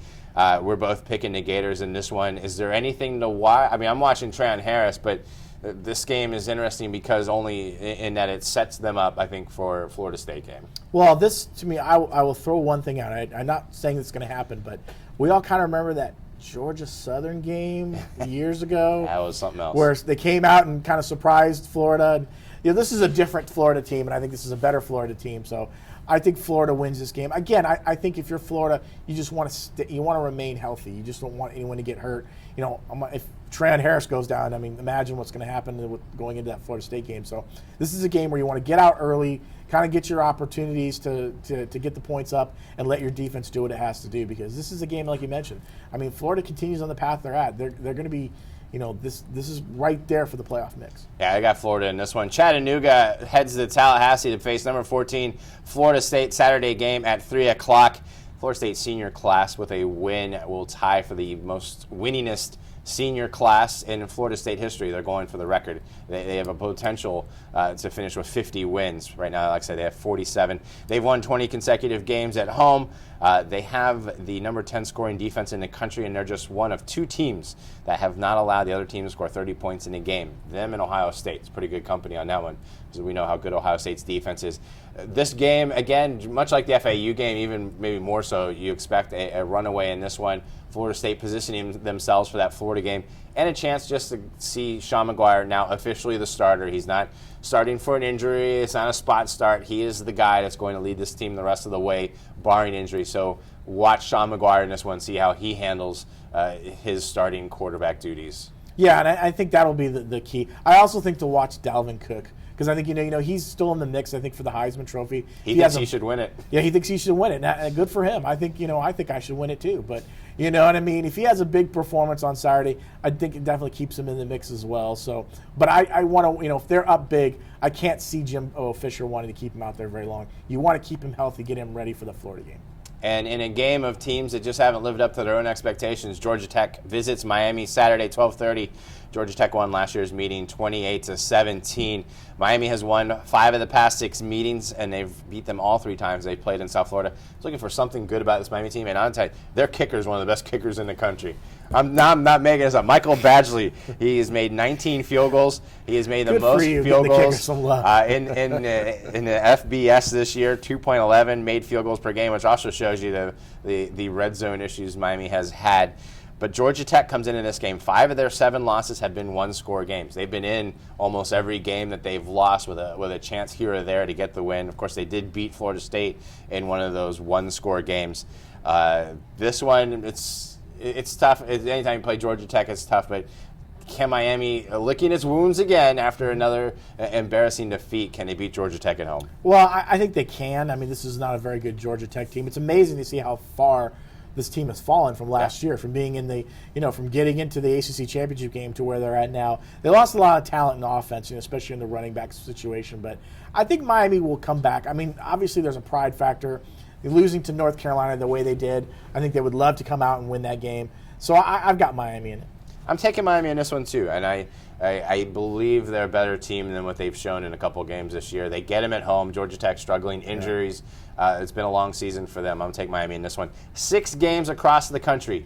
We're both picking the Gators in this one. Is there anything to watch? I'm watching Treon Harris, but this game is interesting because only in that it sets them up, I think, for a Florida State game. Well, this, to me, I will throw one thing out. I'm not saying it's going to happen, but we all kind of remember that Georgia Southern game years ago. That was something else. Where they came out and kind of surprised Florida. This is a different Florida team, and I think this is a better Florida team. So I think Florida wins this game. Again, I think if you're Florida, you just want to remain healthy. You just don't want anyone to get hurt. If Treon Harris goes down, imagine what's going to happen going into that Florida State game. So this is a game where you want to get out early, kind of get your opportunities to get the points up, and let your defense do what it has to do, because this is a game like you mentioned. Florida continues on the path they're at. They're going to be, this is right there for the playoff mix. Yeah, I got Florida in this one. Chattanooga heads to Tallahassee to face number 14 Florida State. Saturday game at 3 o'clock. Florida State senior class with a win will tie for the most winningest senior class in Florida State history. They're going for the record. They have a potential to finish with 50 wins. Right now, like I said, they have 47. They've won 20 consecutive games at home. They have the number 10 scoring defense in the country, and they're just one of 2 teams that have not allowed the other team to score 30 points in a game. Them and Ohio State. It's pretty good company on that one, because we know how good Ohio State's defense is. This game, again, much like the FAU game, even maybe more so, you expect a runaway in this one. Florida State positioning themselves for that Florida game, and a chance just to see Sean McGuire now officially the starter. He's not starting for an injury. It's not a spot start. He is the guy that's going to lead this team the rest of the way, barring injury. So watch Sean McGuire in this one, see how he handles his starting quarterback duties. Yeah, and I think that'll be the key. I also think to watch Dalvin Cook, because I think he's still in the mix. I think for the Heisman Trophy, he thinks he should win it. Yeah, he thinks he should win it. And good for him. I think I should win it too. But you know what I mean. If he has a big performance on Saturday, I think it definitely keeps him in the mix as well. So, but I want to, if they're up big, I can't see Jim Fisher wanting to keep him out there very long. You want to keep him healthy, get him ready for the Florida game. And in a game of teams that just haven't lived up to their own expectations, Georgia Tech visits Miami Saturday, 12:30. Georgia Tech won last year's meeting 28-17. Miami has won 5 of the past 6 meetings, and they've beat them all 3 times they've played in South Florida. I was looking for something good about this Miami team, and I'll tell you, their kicker is one of the best kickers in the country. I'm not making this up. Michael Badgley, he has made 19 field goals. He has made the most field goals in the FBS this year, 2.11 made field goals per game, which also shows you the red zone issues Miami has had. But Georgia Tech comes into this game. 5 of their 7 losses have been one-score games. They've been in almost every game that they've lost with a chance here or there to get the win. Of course, they did beat Florida State in one of those one-score games. This one, it's tough. Anytime you play Georgia Tech, it's tough. But can Miami, licking its wounds again after another embarrassing defeat, can they beat Georgia Tech at home? Well, I think they can. This is not a very good Georgia Tech team. It's amazing to see how far this team has fallen from last year, from being in the, from getting into the ACC championship game to where they're at now. They lost a lot of talent in offense, especially in the running back situation. But I think Miami will come back. I mean, obviously there's a pride factor. Losing to North Carolina the way they did, I think they would love to come out and win that game. So I've got Miami in it. I'm taking Miami in this one too, and I believe they're a better team than what they've shown in a couple games this year. They get them at home. Georgia Tech struggling, injuries. It's been a long season for them. I'm going to take Miami in this one. 6 games across the country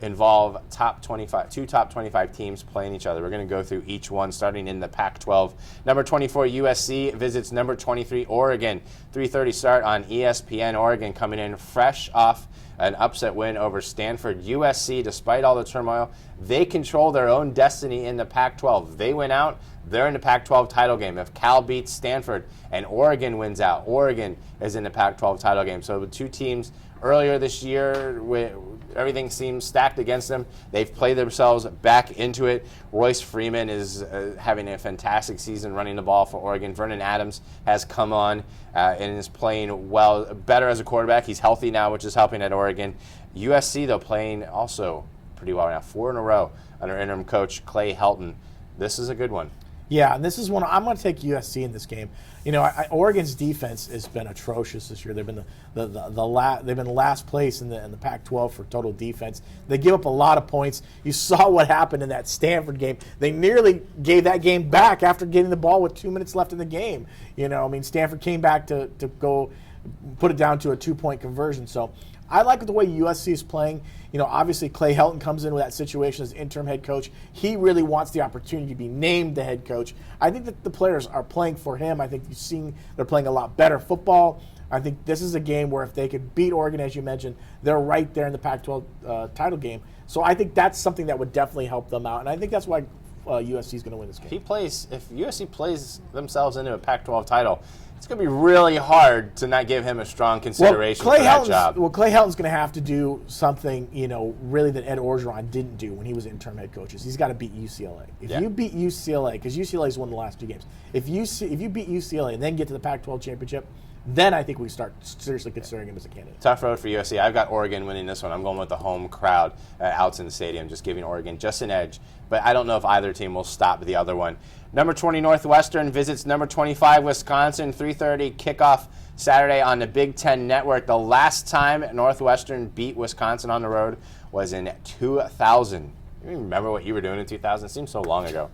involve two top 25 teams playing each other. We're going to go through each one, starting in the Pac-12. Number 24, USC visits number 23, Oregon. 3:30 start on ESPN. Oregon coming in fresh off an upset win over Stanford. USC, despite all the turmoil, they control their own destiny in the Pac-12. They win out, they're in the Pac-12 title game. If Cal beats Stanford and Oregon wins out, Oregon is in the Pac-12 title game. So the two teams earlier this year, everything seems stacked against them. They've played themselves back into it. Royce Freeman is having a fantastic season running the ball for Oregon. Vernon Adams has come on and is playing well, better as a quarterback. He's healthy now, which is helping at Oregon. USC, though, playing also pretty well now. 4 in a row under interim coach Clay Helton. This is a good one. Yeah, and this is one I'm going to take USC in this game. Oregon's defense has been atrocious this year. They've been they've been last place in the Pac-12 for total defense. They give up a lot of points. You saw what happened in that Stanford game. They nearly gave that game back after getting the ball with 2 minutes left in the game. Stanford came back to go put it down to a 2-point conversion. So I like the way USC is playing. Obviously Clay Helton comes in with that situation as interim head coach. He really wants the opportunity to be named the head coach. I think that the players are playing for him. I think you've seen they're playing a lot better football. I think this is a game where if they could beat Oregon, as you mentioned, they're right there in the Pac-12 title game. So I think that's something that would definitely help them out, and I think that's why USC is going to win this game. If USC plays themselves into a Pac-12 title, it's going to be really hard to not give him a strong consideration for that job. Well, Clay Helton's going to have to do something, really that Ed Orgeron didn't do when he was interim head coach. He's got to beat UCLA. If you beat UCLA, because UCLA's won the last 2 games, if you beat UCLA and then get to the Pac-12 championship, then I think we start seriously considering him as a candidate. Tough road for USC. I've got Oregon winning this one. I'm going with the home crowd at Outson Stadium, just giving Oregon just an edge. But I don't know if either team will stop the other one. Number 20 Northwestern visits number 25 Wisconsin. 3:30 kickoff Saturday on the Big Ten Network. The last time Northwestern beat Wisconsin on the road was in 2000. You remember what you were doing in 2000? It seems so long ago.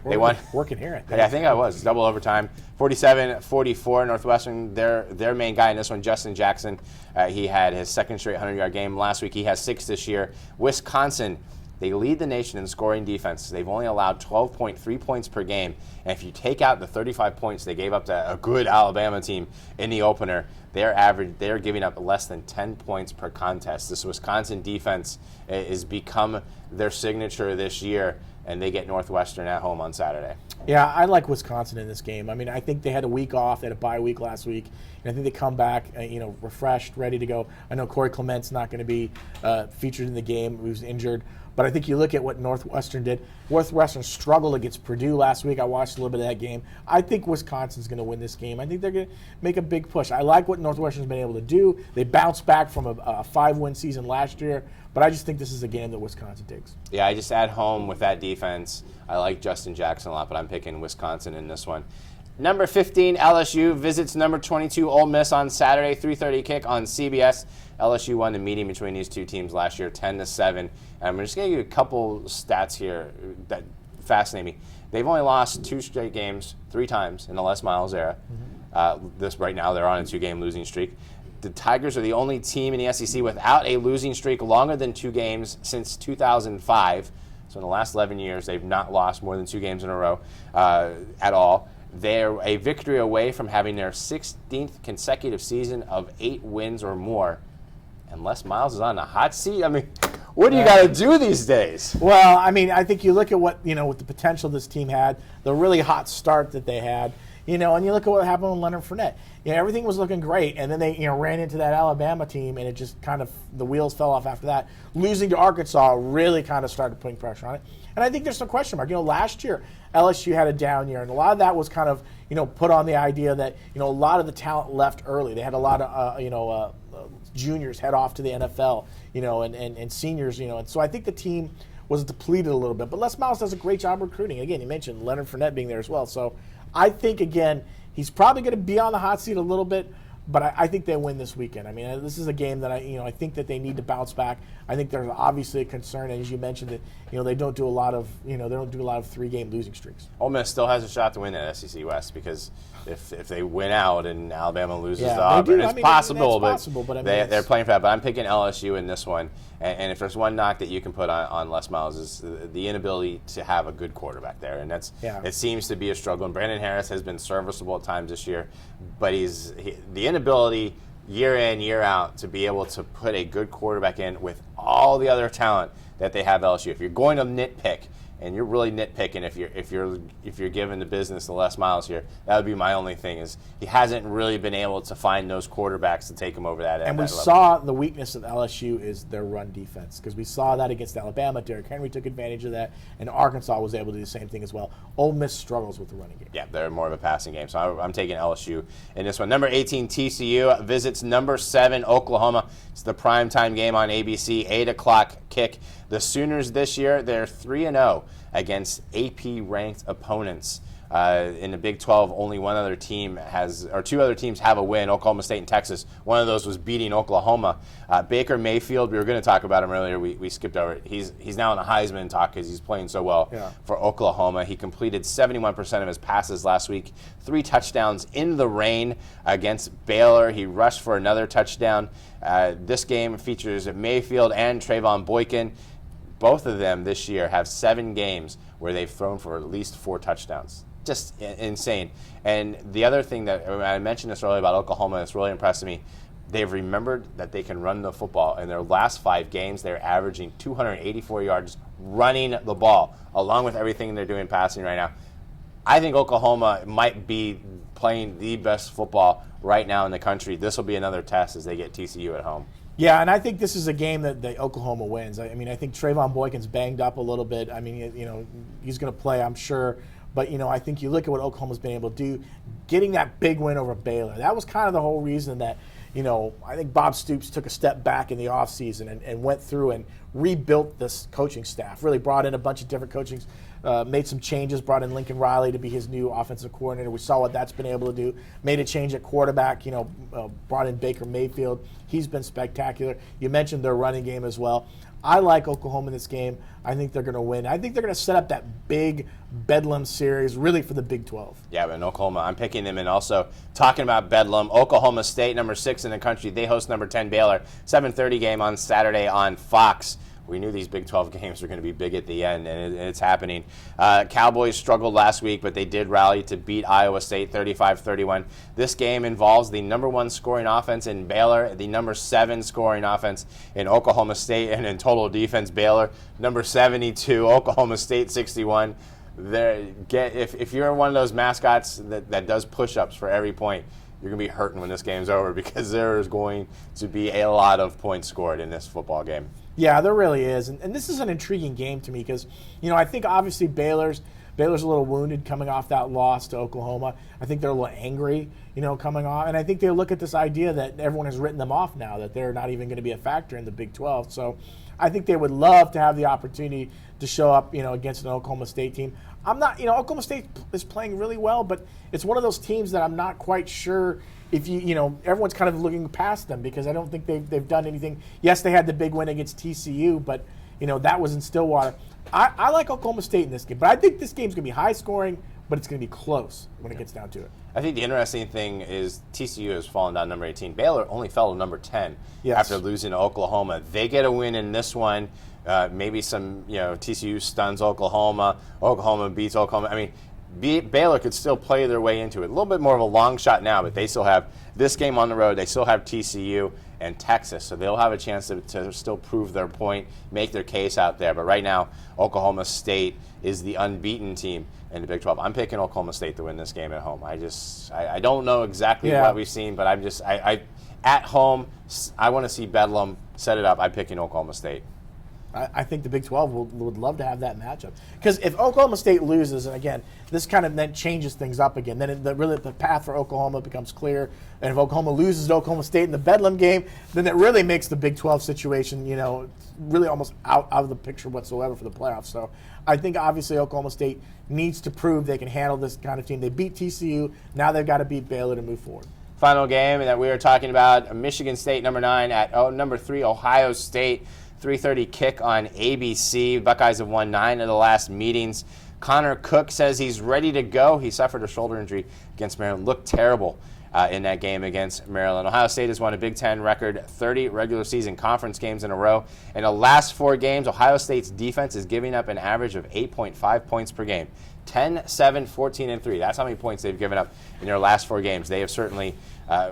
They won. Working here, I think. Yeah, I think I was. Double overtime. 47-44 Northwestern. Their main guy in this one, Justin Jackson, he had his second straight 100-yard game last week. He has 6 this year. Wisconsin, they lead the nation in scoring defense. They've only allowed 12.3 points per game. And if you take out the 35 points they gave up to a good Alabama team in the opener, they're giving up less than 10 points per contest. This Wisconsin defense is become their signature this year, and they get Northwestern at home on Saturday. Yeah, I like Wisconsin in this game. I mean, I think they had a week off. They had a bye week last week. And I think they come back, refreshed, ready to go. I know Corey Clement's not going to be featured in the game. He was injured. But I think you look at what Northwestern did. Northwestern struggled against Purdue last week. I watched a little bit of that game. I think Wisconsin's going to win this game. I think they're going to make a big push. I like what Northwestern's been able to do. They bounced back from a 5-win season last year. But I just think this is a game that Wisconsin takes. Yeah, I just at home with that defense. I like Justin Jackson a lot, but I'm picking Wisconsin in this one. Number 15, LSU visits number 22, Ole Miss on Saturday, 3:30 kick on CBS. LSU won the meeting between these two teams last year, 10-7. And I'm just going to give you a couple stats here that fascinate me. They've only lost 2 straight games 3 times in the Les Miles era. Right now, they're on a 2-game losing streak. The Tigers are the only team in the SEC without a losing streak longer than 2 games since 2005. So in the last 11 years, they've not lost more than 2 games in a row at all. They're a victory away from having their 16th consecutive season of 8 wins or more. And Les Miles is on the hot seat. I mean, what do you got to do these days? Well, I mean, I think you look at what the potential this team had, the really hot start that they had, and you look at what happened with Leonard Fournette. Everything was looking great, and then they ran into that Alabama team, and it just kind of the wheels fell off after that. Losing to Arkansas really kind of started putting pressure on it. And I think there's no question mark. Last year LSU had a down year, and a lot of that was kind of put on the idea that a lot of the talent left early. They had a lot of juniors head off to the NFL, and seniors, and so I think the team was depleted a little bit. But Les Miles does a great job recruiting. Again, you mentioned Leonard Fournette being there as well. So I think, again, he's probably going to be on the hot seat a little bit, but I think they win this weekend. I mean, this is a game that I think that they need to bounce back. I think there's obviously a concern, and as you mentioned, that they don't do a lot of 3-game losing streaks. Ole Miss still has a shot to win that SEC West because if they win out and Alabama loses to they Auburn, do. it's possible, but I mean, they're playing for that. But I'm picking LSU in this one. And if there's one knock that you can put on Les Miles is the inability to have a good quarterback there, and it seems to be a struggle. And Brandon Harris has been serviceable at times this year, but the inability year in, year out to be able to put a good quarterback in with all the other talent that they have at LSU. If you're going to nitpick, and you're really nitpicking if you're giving the business to Les Miles here, that would be my only thing is he hasn't really been able to find those quarterbacks to take him over that. And we saw the weakness of LSU is their run defense because we saw that against Alabama. Derrick Henry took advantage of that, and Arkansas was able to do the same thing as well. Ole Miss struggles with the running game. Yeah, they're more of a passing game, so I'm taking LSU in this one. Number 18 TCU visits number 7 Oklahoma. It's the primetime game on ABC, 8 o'clock kick. The Sooners this year, they're 3-0 against AP-ranked opponents. In the Big 12, only two other teams have a win, Oklahoma State and Texas. One of those was beating Oklahoma. Baker Mayfield, we were going to talk about him earlier. We skipped over it. He's now in a Heisman talk because he's playing so well for Oklahoma. He completed 71% of his passes last week, 3 touchdowns in the rain against Baylor. He rushed for another touchdown. This game features Mayfield and Trayvon Boykin. Both of them this year have 7 games where they've thrown for at least 4 touchdowns. Just insane. And the other thing that I mentioned this earlier about Oklahoma that's really impressed me, they've remembered that they can run the football. In their last 5 games, they're averaging 284 yards running the ball, along with everything they're doing passing right now. I think Oklahoma might be playing the best football right now in the country. This will be another test as they get TCU at home. Yeah, and I think this is a game that Oklahoma wins. I mean, I think Trayvon Boykin's banged up a little bit. I mean, he's going to play, I'm sure. But, I think you look at what Oklahoma's been able to do, getting that big win over Baylor. That was kind of the whole reason that, I think Bob Stoops took a step back in the offseason and went through and rebuilt this coaching staff, really brought in a bunch of different coachings, made some changes, brought in Lincoln Riley to be his new offensive coordinator. We saw what that's been able to do. Made a change at quarterback, brought in Baker Mayfield. He's been spectacular. You mentioned their running game as well. I like Oklahoma in this game. I think they're going to win. I think they're going to set up that big Bedlam series really for the Big 12. Yeah, but in Oklahoma, I'm picking them. And also, talking about Bedlam, Oklahoma State, number 6 in the country, they host number 10 Baylor. 7:30 game on Saturday on Fox. We knew these Big 12 games were going to be big at the end, and it's happening. Cowboys struggled last week, but they did rally to beat Iowa State 35-31. This game involves the number 1 scoring offense in Baylor, the number 7 scoring offense in Oklahoma State, and in total defense, Baylor, number 72, Oklahoma State 61. If you're one of those mascots that does push-ups for every point, you're going to be hurting when this game's over because there is going to be a lot of points scored in this football game. Yeah, there really is. And this is an intriguing game to me because, I think obviously Baylor's a little wounded coming off that loss to Oklahoma. I think they're a little angry, coming off. And I think they look at this idea that everyone has written them off now, that they're not even going to be a factor in the Big 12. So I think they would love to have the opportunity to show up, against an Oklahoma State team. I'm not, Oklahoma State is playing really well, but it's one of those teams that I'm not quite sure if everyone's kind of looking past them because I don't think they've done anything. Yes, they had the big win against TCU, but, that was in Stillwater. I like Oklahoma State in this game, but I think this game's going to be high scoring, but it's going to be close when it gets down to it. I think the interesting thing is TCU has fallen down number 18. Baylor only fell to number 10 after losing to Oklahoma. They get a win in this one. Maybe some, TCU stuns Oklahoma. Oklahoma beats Oklahoma. I mean, Baylor could still play their way into it. A little bit more of a long shot now, but they still have this game on the road. They still have TCU and Texas, so they'll have a chance to still prove their point, make their case out there. But right now, Oklahoma State is the unbeaten team in the Big 12. I'm picking Oklahoma State to win this game at home. I don't know exactly what we've seen, but at home, I want to see Bedlam set it up. I'm picking Oklahoma State. I think the Big 12 would love to have that matchup. Because if Oklahoma State loses, and again, this kind of then changes things up again, then really the path for Oklahoma becomes clear. And if Oklahoma loses to Oklahoma State in the Bedlam game, then it really makes the Big 12 situation, really almost out of the picture whatsoever for the playoffs. So I think obviously Oklahoma State needs to prove they can handle this kind of team. They beat TCU. Now they've got to beat Baylor to move forward. Final game that we were talking about, Michigan State number 9 at number 3 Ohio State. 3:30 kick on ABC. Buckeyes have won 9 of the last meetings. Connor Cook says he's ready to go. He suffered a shoulder injury against Maryland. Looked terrible in that game against Maryland. Ohio State has won a Big Ten record 30 regular season conference games in a row. In the last 4 games, Ohio State's defense is giving up an average of 8.5 points per game. 10, 7, 14, and 3. That's how many points they've given up in their last 4 games. They have certainly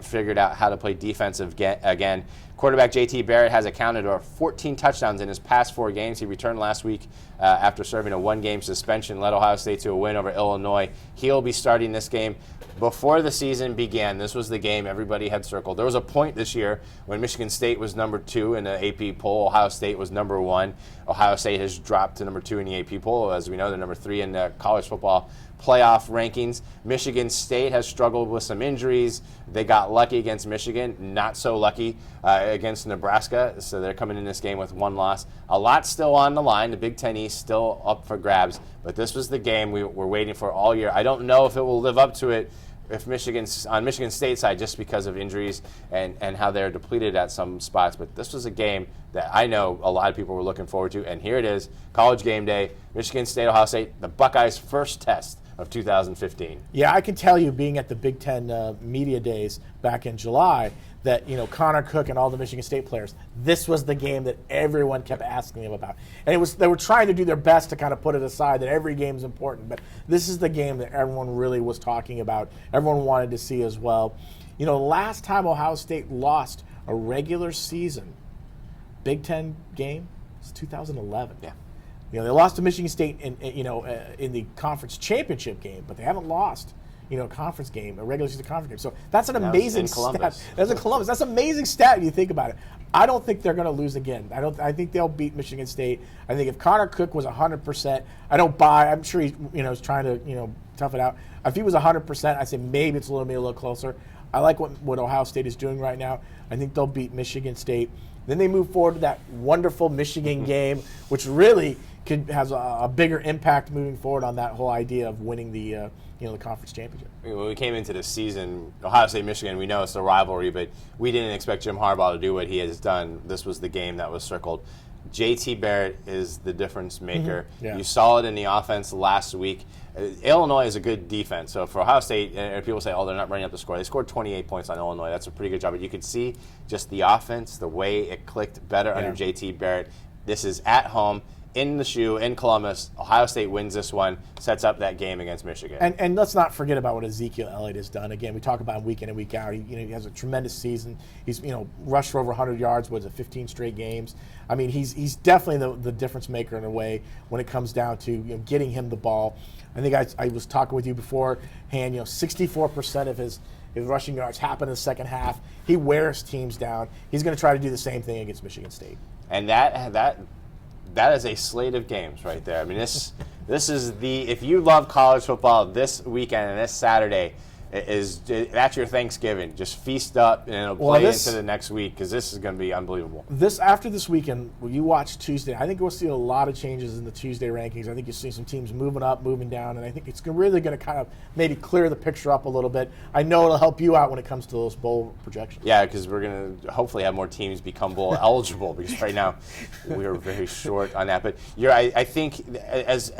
figured out how to play defensive again. Quarterback J.T. Barrett has accounted for 14 touchdowns in his past 4 games. He returned last week after serving a 1-game suspension, led Ohio State to a win over Illinois. He'll be starting this game. Before the season began, this was the game everybody had circled. There was a point this year when Michigan State was number 2 in the AP poll. Ohio State was number 1. Ohio State has dropped to number 2 in the AP poll. As we know, they're number 3 in the college football playoff rankings. Michigan State has struggled with some injuries. They got lucky against Michigan, not so lucky against Nebraska, so they're coming in this game with 1 loss. A lot still on the line. The Big Ten East still up for grabs, but this was the game we were waiting for all year. I don't know if it will live up to it if on Michigan State side, just because of injuries and how they're depleted at some spots. But this was a game that I know a lot of people were looking forward to, and here it is, College game day, Michigan State, Ohio State, the Buckeyes' first test of 2015. Yeah, I can tell you, being at the Big Ten media days back in July, that Connor Cook and all the Michigan State players, this was the game that everyone kept asking them about, and they were trying to do their best to kind of put it aside that every game is important, but this is the game that everyone really was talking about. Everyone wanted to see as well. The last time Ohio State lost a regular season Big Ten game was 2011. Yeah. They lost to Michigan State in the conference championship game, but they haven't lost a conference game, a regular season conference game. So that's an amazing stat. That's in Columbus. That's an amazing stat if you think about it. I don't think they're going to lose again. I think they'll beat Michigan State. I think if Connor Cook was 100%, I don't buy. I'm sure he's trying to tough it out. If he was 100%, I'd say maybe it's a little closer. I like what Ohio State is doing right now. I think they'll beat Michigan State. Then they move forward to that wonderful Michigan game, which really has a bigger impact moving forward on that whole idea of winning the conference championship. When we came into the season, Ohio State, Michigan, we know it's a rivalry, but we didn't expect Jim Harbaugh to do what he has done. This was the game that was circled. J.T. Barrett is the difference maker. Mm-hmm. Yeah. You saw it in the offense last week. Illinois is a good defense. So for Ohio State, and people say, they're not running up the score. They scored 28 points on Illinois. That's a pretty good job. But you could see just the offense, the way it clicked better under J.T. Barrett. This is at home, in the shoe, in Columbus. Ohio State wins this one, sets up that game against Michigan. And let's not forget about what Ezekiel Elliott has done. Again, we talk about him week in and week out. He has a tremendous season. He's rushed for over 100 yards, 15 straight games. I mean, he's definitely the difference maker in a way when it comes down to getting him the ball. I think I was talking with you beforehand. 64% of his rushing yards happen in the second half. He wears teams down. He's going to try to do the same thing against Michigan State. And that is a slate of games right there. I mean, this is if you love college football, this weekend and this Saturday that's your Thanksgiving. Just feast up, and it'll play into the next week, because this is going to be unbelievable. After this weekend, when you watch Tuesday, I think we'll see a lot of changes in the Tuesday rankings. I think you'll see some teams moving up, moving down, and I think it's really going to kind of maybe clear the picture up a little bit. I know it'll help you out when it comes to those bowl projections. Yeah, because we're going to hopefully have more teams become bowl eligible, because right now we are very short on that. But I think as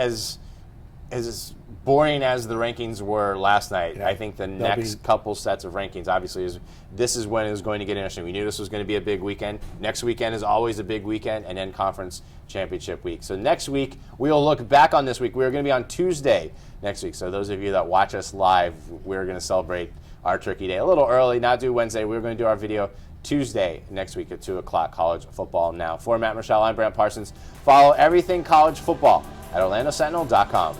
boring as the rankings were last night, I think the next couple sets of rankings, obviously, this is when it was going to get interesting. We knew this was going to be a big weekend. Next weekend is always a big weekend, and then conference championship week. So next week, we will look back on this week. We're going to be on Tuesday next week. So those of you that watch us live, we're going to celebrate our Turkey Day a little early, not do Wednesday. We're going to do our video Tuesday next week at 2 o'clock, College Football Now. For Matt Murschel, I'm Brant Parsons. Follow everything college football at OrlandoSentinel.com.